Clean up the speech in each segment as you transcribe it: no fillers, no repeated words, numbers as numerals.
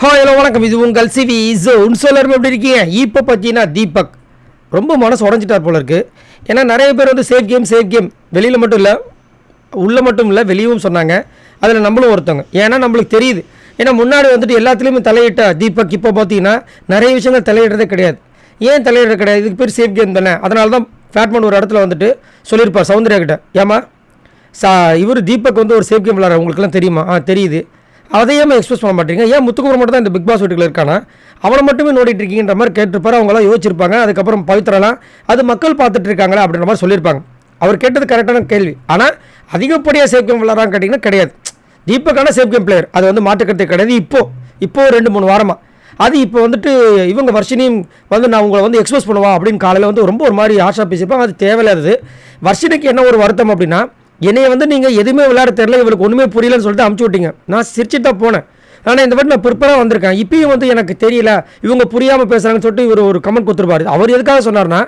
Hello வணக்கம். இது உங்கள் சிவி ஜோன். எல்லாரும் எப்படி இருக்கீங்க? இப்போ பார்த்தீங்கன்னா தீபக் ரொம்ப மனசு உடஞ்சிட்டார் போல இருக்குது. ஏன்னா நிறைய பேர் வந்து சேஃப் கேம் வெளியில் மட்டும் இல்லை, உள்ளே மட்டும் இல்லை, வெளியும் சொன்னாங்க. அதில் நம்மளும் ஒருத்தவங்க. ஏன்னா நம்மளுக்கு தெரியுது. ஏன்னா முன்னாடி வந்துட்டு எல்லாத்துலேயுமே தலையிட்ட தீபக் இப்போ பார்த்தீங்கன்னா நிறைய விஷயங்கள் தலையிடுறதே கிடையாது. ஏன் தலையிடுறது கிடையாது? இதுக்கு பேர் சேஃப் கேம் தானே. அதனால தான் ஃபேட்மேன் ஒரு இடத்துல வந்துட்டு சொல்லியிருப்பார் சௌந்தர்யா கிட்ட, ஏமா இவர் தீபக் வந்து ஒரு சேஃப் கேம் விளாட்ற உங்களுக்குலாம் தெரியுமா? தெரியுது. அதையே எக்ஸ்பிரஸ் பண்ண மாட்டீங்க. ஏன் முத்துக்குமரன் மட்டும் தான் இந்த பிக் பாஸ் வீட்டுக்குள்ள இருக்கானா, அவனை மட்டுமே நோடிட்டு இருக்கீங்கன்ற மாதிரி கேட்டிருப்பாரு. அவங்களாம் யோசிச்சிருப்பாங்க. அதுக்கப்புறம் பவித்ராலாம் அது மக்கள் பார்த்துட்டு இருக்காங்களா அப்படின்ற மாதிரி சொல்லியிருப்பாங்க. அவர் கேட்டது கரெக்டான கேள்வி. ஆனால் அதிகப்படியாக சேஃப் கேம் விளாட்றான்னு கேட்டிங்கன்னா கிடையாது. தீபக்கான சேஃப் கேம் பிளேயர், அது வந்து மாற்றுக்கிறதே கிடையாது. இப்போ 2-3 வாரமாக அது இப்போ வந்துட்டு இவங்க வர்ஷினியும் வந்து நான் உங்களை வந்து எக்ஸ்பிரஸ் பண்ணுவா அப்படின்னு காலையில் வந்து ரொம்ப ஒரு மாதிரி ஆஷா பேசியிருப்பாங்க. அது தேவையில்லாதது. வர்ஷினிக்கு என்ன ஒரு வருத்தம் அப்படின்னா, என்னையை வந்து நீங்கள் எதுவுமே விளையாட தெரியல, இவளுக்கு ஒன்றுமே புரியலன்னு சொல்லிட்டு அமுச்சு விட்டீங்க. நான் சிரிச்சுட்டு தான் போனேன். ஆனால் இந்த வாட்டி நான் ப்ரிப்பராக வந்திருக்கேன். இப்பயும் வந்து எனக்கு தெரியல, இவங்க புரியாமல் பேசுகிறாங்கன்னு சொல்லிட்டு இவர் ஒரு கமெண்ட் கொடுத்துருப்பாரு. அவர் எதுக்காக சொன்னார்னா,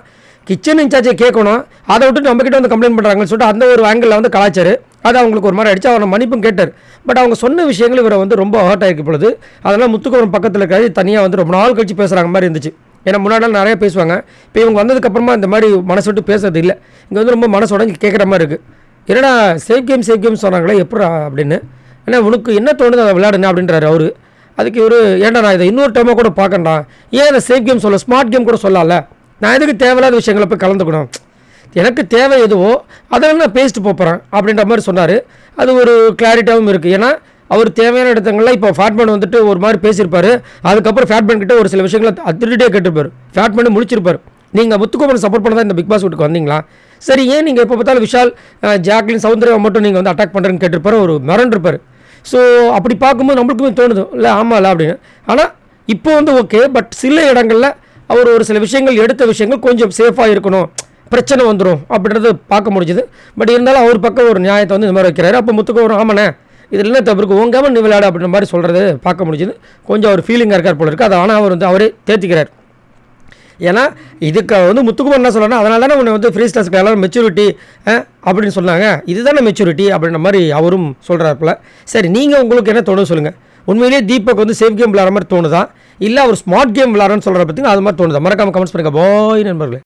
கிச்சன் இன்சார்ஜை கேட்கணும், அதை விட்டு நம்மக்கிட்ட வந்து கம்ப்ளைண்ட் பண்ணுறாங்கன்னு சொல்லிட்டு அந்த ஒரு ஆங்கிளில் வந்து கலாச்சாரு. அது அவங்களுக்கு ஒரு மாதிரி அடிச்சு அவரை மன்னிப்பும் கேட்டார். பட் அவங்க சொன்ன விஷயங்கள் இவரை வந்து ரொம்ப ஹர்ட் ஆகிருக்கு பொழுது. அதெல்லாம் முத்துக்குமரன் பக்கத்தில் இருக்காது, தனியாக வந்து ரொம்ப நாள் கழிச்சு பேசுகிறாங்க மாதிரி இருந்துச்சு. ஏன்னா முன்னாடி நிறைய பேசுவாங்க. இப்போ இவங்க வந்ததுக்கப்புறமா இந்த மாதிரி மனசு விட்டு பேசுறது இல்லை. இங்கே வந்து ரொம்ப மனசு உடஞ்சி கேட்குற மாதிரி இருக்குது. என்னடா சேஃப் கேம் சொன்னாங்களே எப்படா அப்படின்னு. ஏன்னா உனக்கு என்ன தோணுது அதை விளையாடுங்க அப்படின்றாரு அவரு. அதுக்கு இவர், ஏன்டா நான் இதை இன்னொரு டைமாக கூட பார்க்கண்டா, ஏன் அதை சேஃப் கேம் சொல்ல, ஸ்மார்ட் கேம் கூட சொல்லல, நான் எதுக்கு தேவையில்லாத விஷயங்களை போய் கலந்துக்கணும், எனக்கு தேவை எதுவோ அதெல்லாம் நான் பேசிட்டு போகிறேன் அப்படின்ற மாதிரி சொன்னார். அது ஒரு கிளாரிட்டியாகவும் இருக்குது. ஏன்னா அவர் தேவையான இடத்துங்கள்லாம் இப்போ ஃபேட்மேன் வந்துட்டு ஒரு மாதிரி பேசியிருப்பார். அதுக்கப்புறம் ஃபேட்மேன் கிட்ட ஒரு சில விஷயங்களை அதிரடியாக கேட்டிருப்பார். ஃபேட்மேன் முடிச்சிருப்பார். நீங்கள் முத்துக்குமரன் சப்போர்ட் பண்ண தான் இந்த பிக் பாஸ் வீட்டுக்கு வந்தீங்களா, சரி ஏன் நீங்கள் எப்போ பார்த்தாலும் விஷால், ஜாக்லின், சௌந்தர்யா மட்டும் நீங்கள் வந்து அட்டாக் பண்ணுறேன்னு கேட்டிருப்பார். ஒரு மிரண்டிருப்பார். ஸோ அப்படி பார்க்கும்போது நம்மளுக்குமே தோணுது இல்லை ஆமாம்ல அப்படின்னு. ஆனால் இப்போ வந்து ஓகே, பட் சில இடங்களில் அவர் ஒரு சில விஷயங்கள் எடுத்த விஷயங்கள் கொஞ்சம் சேஃபாக இருக்கணும், பிரச்சனை வந்துடும் அப்படின்றது பார்க்க முடிஞ்சுது. பட் இருந்தாலும் அவர் பக்கம் ஒரு நியாயத்தை வந்து இந்த மாதிரி வைக்கிறாரு. அப்போ முத்துக்குமரன் ஆமாண்ணே இதில் என்ன தப்பு இருக்குது, உங்காமல் நீ விளையாடு அப்படின்ற மாதிரி சொல்கிறது பார்க்க முடிஞ்சுது. கொஞ்சம் அவர் ஃபீலிங்காக இருக்கார் போல இருக்குது. அதை ஆனால் அவர் வந்து அவரே தேர்த்திக்கிறார். ஏன்னா இதுக்கு வந்து முத்துக்குமரன் என்ன சொல்லணும், அதனால தானே உன்னை வந்து ஃப்ரீ ஸ்டார்ஸ்க்கு எல்லாரும் மெச்சூரிட்டி அப்படின்னு சொன்னாங்க, இதுதானே மெச்சூரிட்டி அப்படின்ற மாதிரி அவரும் சொல்கிறாப்புல. சரி, நீங்கள் உங்களுக்கு என்ன தோணுது சொல்லுங்கள். உண்மையிலேயே தீபக் வந்து சேஃப் கேம் விளாட்ற மாதிரி தோணுதா, இல்லை அவர் ஸ்மார்ட் கேம் விளாட்றன்னு சொல்கிற பற்றிங்க அது மாதிரி தோணுதா? மறக்காமல் கமெண்ட்ஸ் பண்ணுங்கள். பாய் நண்பர்களே.